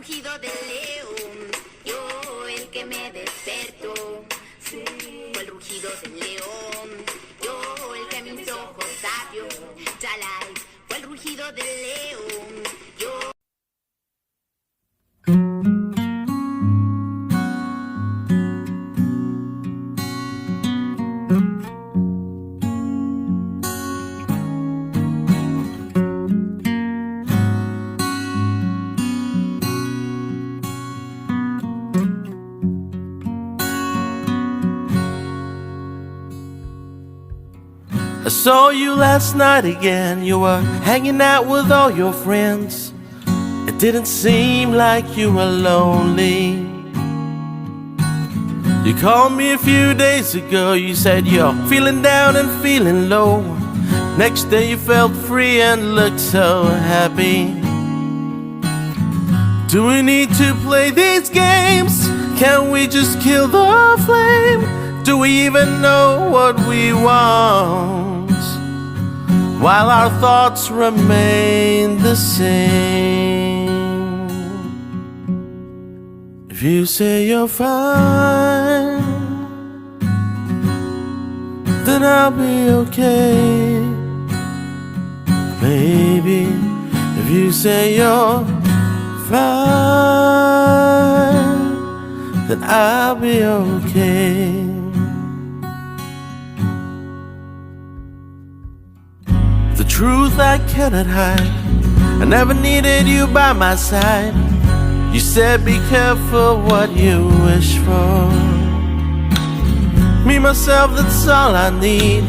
rugido del león, yo el que me despertó. Sí. Fue el rugido del león, yo el que mis ojos abrió. Chalay, fue el rugido del león, yo. I saw you last night again. You were hanging out with all your friends. It didn't seem like you were lonely. You called me a few days ago. You said you're feeling down and feeling low. Next day you felt free and looked so happy. Do we need to play these games? Can we just kill the flame? Do we even know what we want? While our thoughts remain the same. If you say you're fine, then I'll be okay. Maybe if you say you're fine, then I'll be okay. The truth I cannot hide. I never needed you by my side. You said be careful what you wish for. Me, myself, that's all I need.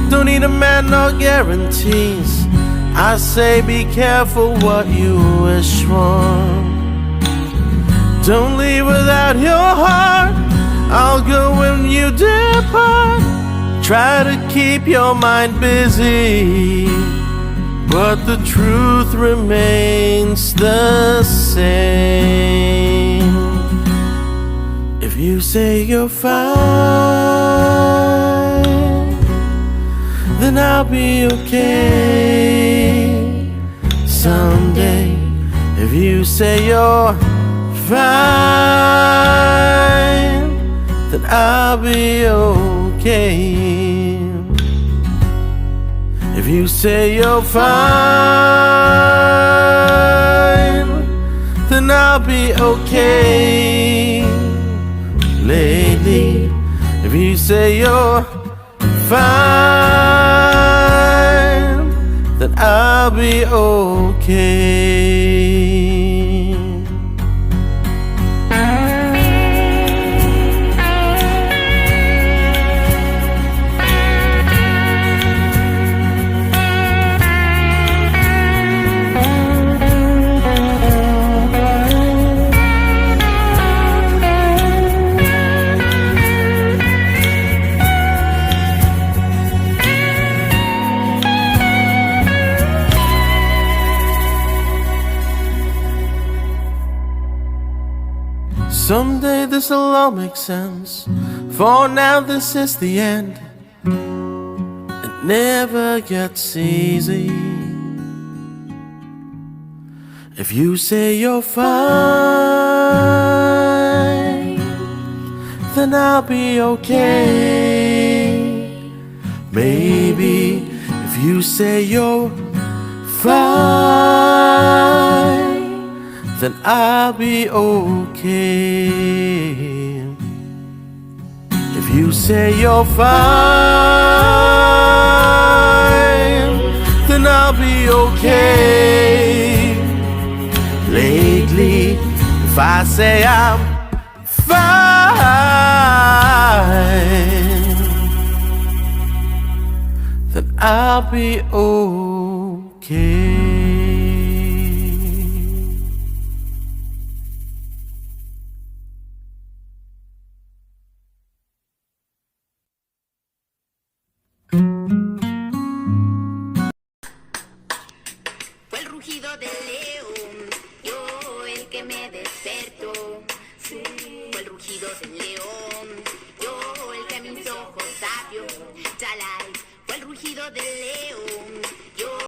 Don't need a man, no guarantees. I say be careful what you wish for. Don't leave without your heart. I'll go when you depart. Try to keep your mind busy, but the truth remains the same. If you say you're fine, then I'll be okay. Someday, if you say you're fine, then I'll be okay. If you say you're fine, then I'll be okay. Lately, if you say you're fine, then I'll be okay. Someday this'll all make sense. For now this is the end. It never gets easy. If you say you're fine, then I'll be okay. Maybe if you say you're fine, then I'll be okay. If you say you're fine, then I'll be okay. Lately, if I say I'm fine, then I'll be okay. Fue el rugido del león, yo el que me despertó. Sí. Fue el rugido del león, yo el que mis ojos abrió. Chalay, fue el rugido del león.